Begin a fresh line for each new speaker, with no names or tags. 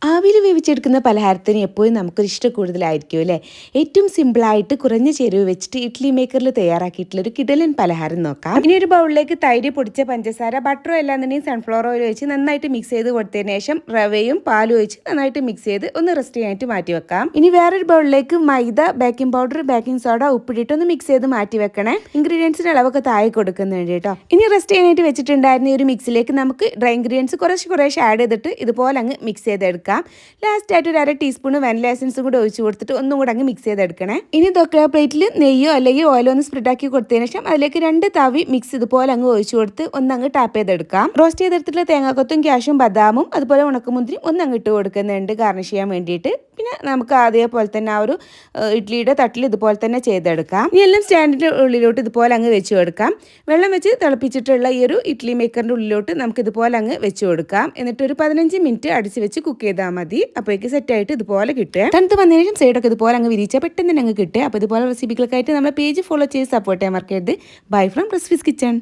ആവിയിൽ വേവിച്ചെടുക്കുന്ന പലഹാരത്തിന് എപ്പോഴും നമുക്കൊരു ഇഷ്ടം കൂടുതലായിരിക്കും അല്ലേ. ഏറ്റവും സിമ്പിളായിട്ട് കുറഞ്ഞ ചേരുവ വെച്ചിട്ട് ഇഡ്ഡലി മേക്കറിൽ തയ്യാറാക്കിയിട്ടുള്ള ഒരു കിടലൻ പലഹാരം നോക്കാം. ഇനി ഒരു ബൗളിലേക്ക് തൈര്, പൊടിച്ച പഞ്ചസാര, ബട്ടറോ അല്ലാന്നുണ്ടെങ്കിൽ സൺഫ്ലവർ ഓയിൽ വെച്ച് നന്നായിട്ട് മിക്സ് ചെയ്ത് കൊടുത്തതിന് ശേഷം റവയും പാലും ഒഴിച്ച് നന്നായിട്ട് മിക്സ് ചെയ്ത് ഒന്ന് റെസ്റ്റ് ചെയ്യാനായിട്ട് മാറ്റി വെക്കാം. ഇനി വേറൊരു ബൗളിലേക്ക് മൈദ, ബേക്കിംഗ് പൗഡർ, ബേക്കിംഗ് സോഡ, ഉപ്പിട്ടിട്ട് ഒന്ന് മിക്സ് ചെയ്ത് മാറ്റി വെക്കണേ. ഇൻഗ്രീഡിയൻസിന്റെ അളവൊക്കെ താഴെ കൊടുക്കുന്നുണ്ട് കേട്ടോ. ഇനി റെസ്റ്റ് ചെയ്യാനായിട്ട് വെച്ചിട്ടുണ്ടായിരുന്ന ഈ ഒരു മിക്സിലേക്ക് നമുക്ക് ഡ്രൈ ഇൻഗ്രീഡിയൻസ് കുറേശ്ശെ ആഡ് ചെയ്തിട്ട് ഇതുപോലെ അങ്ങ് മിക്സ് ചെയ്തെടുക്കാം. ലാസ്റ്റ് ആയിട്ട് ഒരു അര ടീസ്പൂൺ വാനില എസൻസും കൂടെ ഒഴിച്ച് കൊടുത്തിട്ട് ഒന്നും കൂടെ അങ്ങ് മിക്സ് ചെയ്തെടുക്കണേ. ഇനി ഇതൊക്കെ പ്ലേറ്റിൽ നെയ്യോ അല്ലെങ്കിൽ ഓയിലോ ഒന്ന് സ്പ്രെഡ് ആക്കി കൊടുത്തതിന് ശേഷം അതിലേക്ക് 2 തവി മിക്സ് ഇതുപോലെ അങ്ങ് ഒഴിച്ചു കൊടുത്ത് ഒന്നങ്ങ് ടാപ്പ് ചെയ്തെടുക്കാം. റോസ്റ്റ് ചെയ്തെടുത്തിട്ടുള്ള തേങ്ങാക്കൊത്തും ക്യാഷും ബദാമും അതുപോലെ ഉണക്കമുന്തിരിയും ഒന്നങ്ങ് ഇട്ട് കൊടുക്കുന്നുണ്ട് ഗാർണിഷ് ചെയ്യാൻ വേണ്ടിയിട്ട്. പിന്നെ നമുക്ക് അതേപോലെ തന്നെ ആ ഒരു ഇഡ്ഡലിയുടെ തട്ടിൽ ഇതുപോലെ തന്നെ ചെയ്തെടുക്കാം. ഇനി എല്ലാം സ്റ്റാൻഡിൻ്റെ ഉള്ളിലോട്ട് ഇതുപോലെ അങ്ങ് വെച്ച് കൊടുക്കാം. വെള്ളം വെച്ച് തിളപ്പിച്ചിട്ടുള്ള ഈ ഒരു ഇഡ്ഡലി മേക്കറിൻ്റെ ഉള്ളിലോട്ട് നമുക്ക് ഇതുപോലെ അങ്ങ് വെച്ച് കൊടുക്കാം. എന്നിട്ട് ഒരു 15 മിനിറ്റ് അടിച്ച് വെച്ച് കുക്ക് ചെയ്താൽ മതി. അപ്പോഴേക്ക് സെറ്റായിട്ട് ഇതുപോലെ കിട്ടുക. തണുത്ത് വന്നതിന് ശേഷം സൈഡൊക്കെ ഇതുപോലെ അങ്ങ് വിരിച്ചാൽ പെട്ടെന്ന് തന്നെ അങ്ങ് കിട്ടുക. അപ്പോൾ ഇതുപോലെ റെസിപ്പികൾക്കായിട്ട് നമ്മുടെ പേജ് ഫോളോ ചെയ്ത് സപ്പോർട്ട് ചെയ്യാൻ മറക്കരുത്. Bye from recipes kitchen.